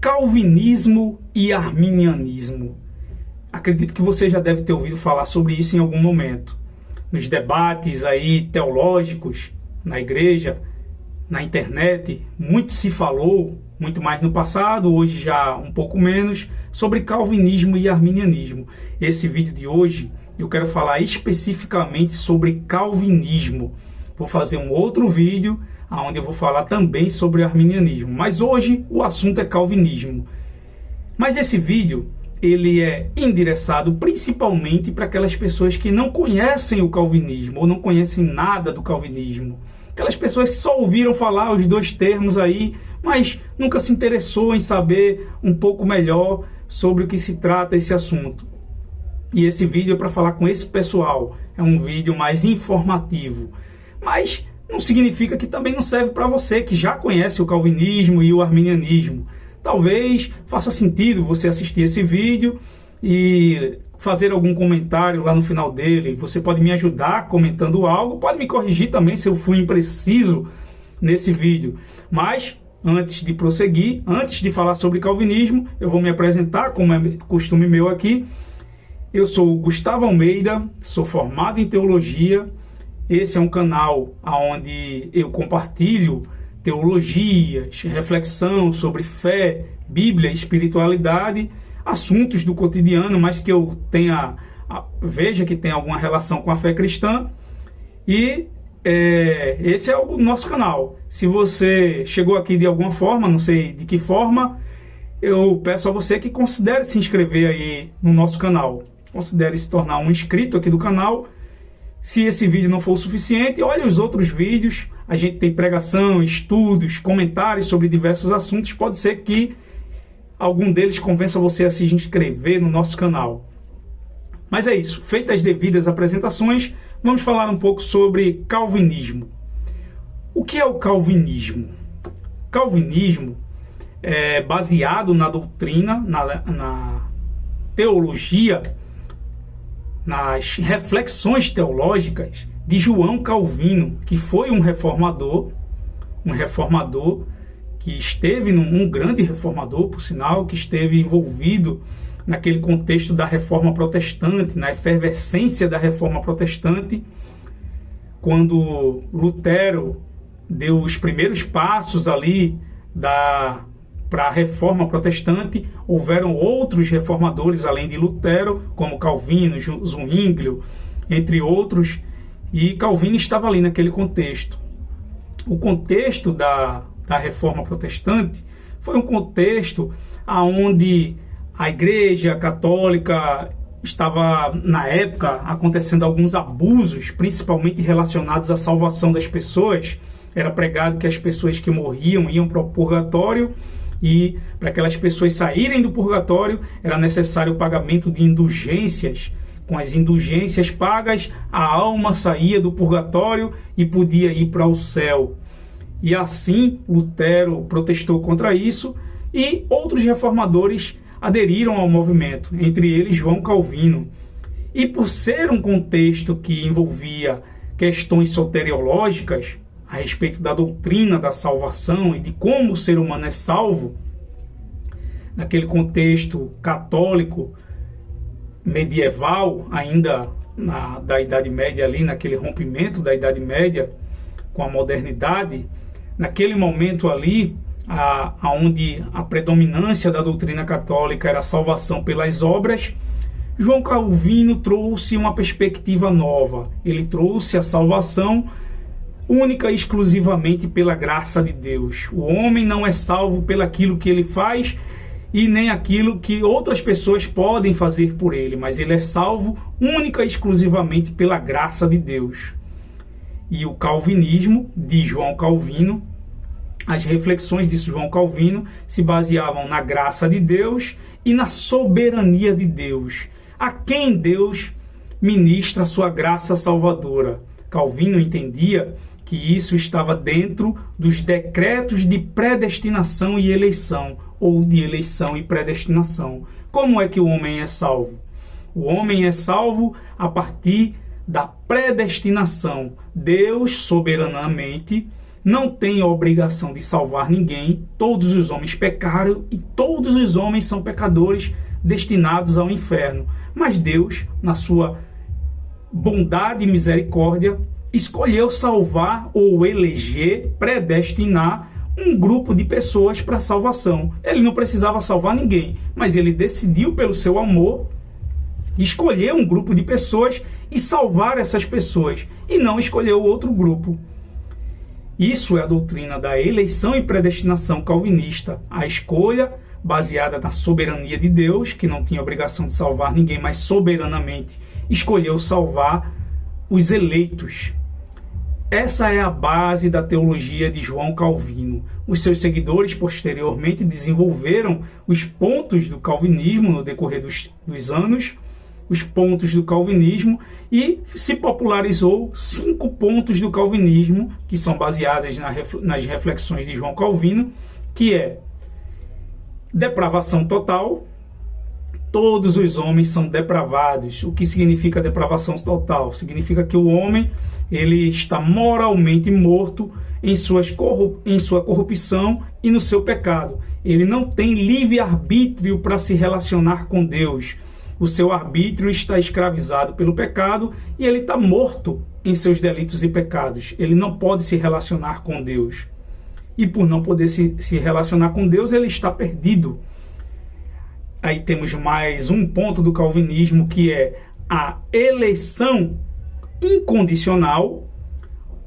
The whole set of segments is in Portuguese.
Calvinismo e arminianismo. Acredito que você já deve ter ouvido falar sobre isso em algum momento. Nos debates aí teológicos, na igreja, na internet, muito se falou, muito mais no passado, hoje já um pouco menos, sobre calvinismo e arminianismo. Esse vídeo de hoje eu quero falar especificamente sobre calvinismo. Vou fazer um outro vídeo onde eu vou falar também sobre arminianismo, mas hoje o assunto é calvinismo. Mas esse vídeo ele é endereçado principalmente para aquelas pessoas que não conhecem o calvinismo ou não conhecem nada do calvinismo. Aquelas pessoas que só ouviram falar os dois termos aí, mas nunca se interessou em saber um pouco melhor sobre o que se trata esse assunto. E esse vídeo é para falar com esse pessoal. É um vídeo mais informativo. Mas não significa que também não serve para você que já conhece o calvinismo e o arminianismo. Talvez faça sentido você assistir esse vídeo e fazer algum comentário lá no final dele. Você pode me ajudar comentando algo, pode me corrigir também se eu fui impreciso nesse vídeo. Mas antes de prosseguir, antes de falar sobre calvinismo, eu vou me apresentar, como é costume meu aqui. Eu sou o Gustavo Almeida, sou formado em teologia. Esse é um canal onde eu compartilho teologias, reflexão sobre fé, Bíblia, espiritualidade, assuntos do cotidiano, mas que eu veja que tem alguma relação com a fé cristã. E esse é o nosso canal. Se você chegou aqui de alguma forma, não sei de que forma, eu peço a você que considere se inscrever aí no nosso canal. Considere se tornar um inscrito aqui do canal. Se esse vídeo não for o suficiente, olhe os outros vídeos. A gente tem pregação, estudos, comentários sobre diversos assuntos. Pode ser que algum deles convença você a se inscrever no nosso canal. Mas é isso. Feitas as devidas apresentações, vamos falar um pouco sobre calvinismo. O que é o calvinismo? Calvinismo é baseado na doutrina, na teologia, nas reflexões teológicas de João Calvino, que foi um reformador que esteve um grande reformador, por sinal, que esteve envolvido naquele contexto da reforma protestante, na efervescência da reforma protestante, quando Lutero deu os primeiros passos ali para a reforma protestante. Houveram outros reformadores além de Lutero, como Calvino, Zwinglio, entre outros, e Calvino estava ali naquele contexto. O contexto da reforma protestante foi um contexto onde a Igreja Católica estava, na época, acontecendo alguns abusos, principalmente relacionados à salvação das pessoas. Era pregado que as pessoas que morriam iam para o purgatório, e para aquelas pessoas saírem do purgatório era necessário o pagamento de indulgências. Com as indulgências pagas, a alma saía do purgatório e podia ir para o céu. E assim Lutero protestou contra isso, e outros reformadores aderiram ao movimento, entre eles João Calvino. E por ser um contexto que envolvia questões soteriológicas, a respeito da doutrina da salvação e de como o ser humano é salvo, naquele contexto católico medieval, ainda da Idade Média ali, naquele rompimento da Idade Média com a modernidade, naquele momento ali, onde a predominância da doutrina católica era a salvação pelas obras, João Calvino trouxe uma perspectiva nova. Ele trouxe a salvação única e exclusivamente pela graça de Deus. O homem não é salvo pelaquilo que ele faz e nem aquilo que outras pessoas podem fazer por ele, mas ele é salvo única e exclusivamente pela graça de Deus. E o calvinismo de João Calvino, as reflexões de João Calvino se baseavam na graça de Deus e na soberania de Deus, a quem Deus ministra a sua graça salvadora. Calvino entendia que isso estava dentro dos decretos de predestinação e eleição, ou de eleição e predestinação. Como é que o homem é salvo? O homem é salvo a partir da predestinação. Deus soberanamente não tem a obrigação de salvar ninguém. Todos os homens pecaram e todos os homens são pecadores destinados ao inferno. Mas Deus, na sua bondade e misericórdia, escolheu salvar ou eleger, predestinar um grupo de pessoas para a salvação. Ele não precisava salvar ninguém, mas ele decidiu, pelo seu amor, escolher um grupo de pessoas e salvar essas pessoas, e não escolheu outro grupo. Isso é a doutrina da eleição e predestinação calvinista, a escolha baseada na soberania de Deus, que não tinha obrigação de salvar ninguém, mas soberanamente escolheu salvar os eleitos. Essa é a base da teologia de João Calvino. Os seus seguidores posteriormente desenvolveram os pontos do calvinismo no decorrer dos anos, os pontos do calvinismo, e se popularizou 5 pontos do calvinismo, que são baseadas nas reflexões de João Calvino, que é depravação total. Todos os homens são depravados. O que significa depravação total? Significa que o homem ele está moralmente morto em sua corrupção e no seu pecado. Ele não tem livre-arbítrio para se relacionar com Deus. O seu arbítrio está escravizado pelo pecado e ele está morto em seus delitos e pecados. Ele não pode se relacionar com Deus. E por não poder se relacionar com Deus, ele está perdido. Aí temos mais um ponto do calvinismo, que é a eleição incondicional,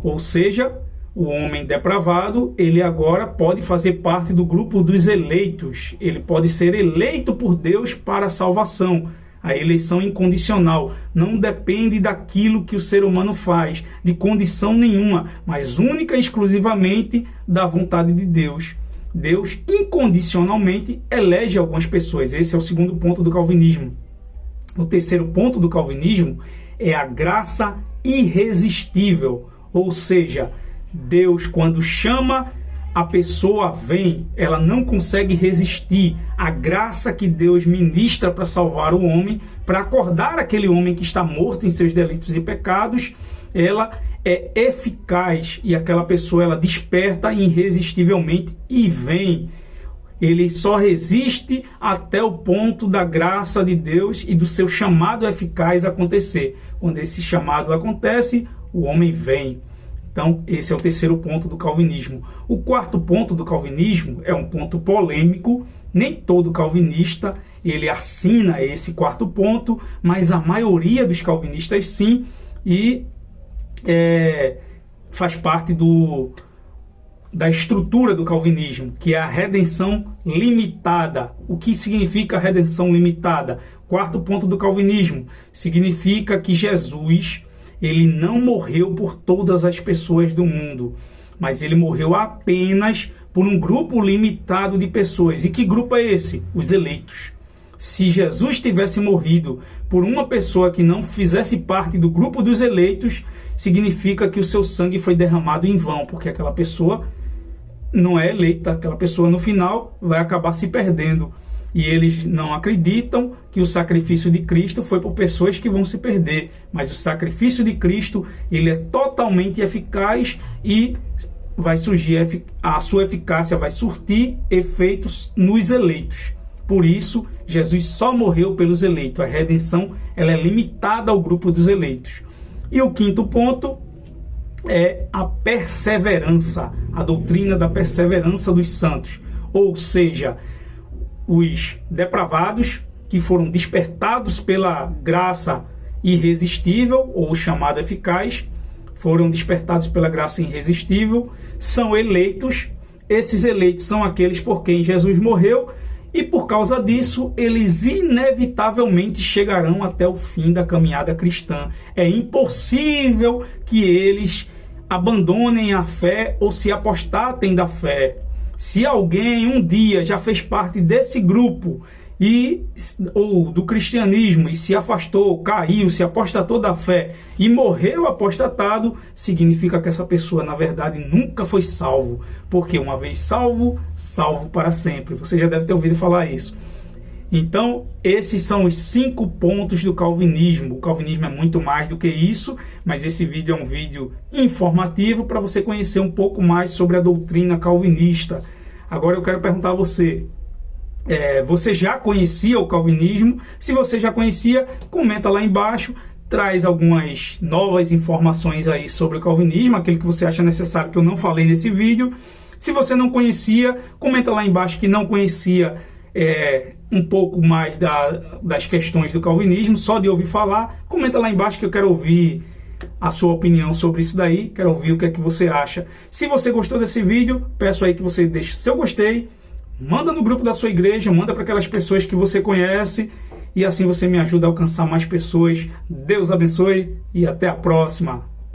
ou seja, o homem depravado, ele agora pode fazer parte do grupo dos eleitos. Ele pode ser eleito por Deus para a salvação. A eleição incondicional não depende daquilo que o ser humano faz, de condição nenhuma, mas única e exclusivamente da vontade de Deus. Deus incondicionalmente elege algumas pessoas. Esse é o segundo ponto do calvinismo. O terceiro ponto do calvinismo é a graça irresistível, ou seja, Deus, quando chama, a pessoa vem, ela não consegue resistir. A graça que Deus ministra para salvar o homem, para acordar aquele homem que está morto em seus delitos e pecados, ela é eficaz e aquela pessoa ela desperta irresistivelmente e vem. Ele só resiste até o ponto da graça de Deus e do seu chamado eficaz acontecer. Quando esse chamado acontece, o homem vem. Então, esse é o terceiro ponto do calvinismo. O quarto ponto do calvinismo é um ponto polêmico. Nem todo calvinista ele assina esse quarto ponto, mas a maioria dos calvinistas sim, e faz parte da estrutura do calvinismo, que é a redenção limitada. O que significa redenção limitada? Quarto ponto do calvinismo significa que Jesus ele não morreu por todas as pessoas do mundo, mas ele morreu apenas por um grupo limitado de pessoas. E que grupo é esse? Os eleitos. Se Jesus tivesse morrido por uma pessoa que não fizesse parte do grupo dos eleitos, significa que o seu sangue foi derramado em vão, porque aquela pessoa não é eleita, aquela pessoa no final vai acabar se perdendo. E eles não acreditam que o sacrifício de Cristo foi por pessoas que vão se perder, mas o sacrifício de Cristo ele é totalmente eficaz e vai surgir, a sua eficácia vai surtir efeitos nos eleitos. Por isso, Jesus só morreu pelos eleitos. A redenção ela é limitada ao grupo dos eleitos. E o quinto ponto é a perseverança, a doutrina da perseverança dos santos. Ou seja, os depravados que foram despertados pela graça irresistível, ou chamada eficaz, foram despertados pela graça irresistível, são eleitos. Esses eleitos são aqueles por quem Jesus morreu, e por causa disso, eles inevitavelmente chegarão até o fim da caminhada cristã. É impossível que eles abandonem a fé ou se apostatem da fé. Se alguém um dia já fez parte desse grupo ou do cristianismo e se afastou, caiu, se apostatou da fé e morreu apostatado, significa que essa pessoa na verdade nunca foi salvo, porque uma vez salvo, salvo para sempre. Você já deve ter ouvido falar isso. Então, esses são os 5 pontos do calvinismo. O calvinismo é muito mais do que isso, mas esse vídeo é um vídeo informativo para você conhecer um pouco mais sobre a doutrina calvinista. Agora eu quero perguntar a você, você já conhecia o calvinismo? Se você já conhecia, comenta lá embaixo, traz algumas novas informações aí sobre o calvinismo, aquilo que você acha necessário que eu não falei nesse vídeo. Se você não conhecia, comenta lá embaixo que não conhecia um pouco mais das questões do calvinismo, só de ouvir falar. Comenta lá embaixo que eu quero ouvir a sua opinião sobre isso daí, quero ouvir o que é que você acha. Se você gostou desse vídeo, peço aí que você deixe seu gostei, manda no grupo da sua igreja, manda para aquelas pessoas que você conhece, e assim você me ajuda a alcançar mais pessoas. Deus abençoe e até a próxima.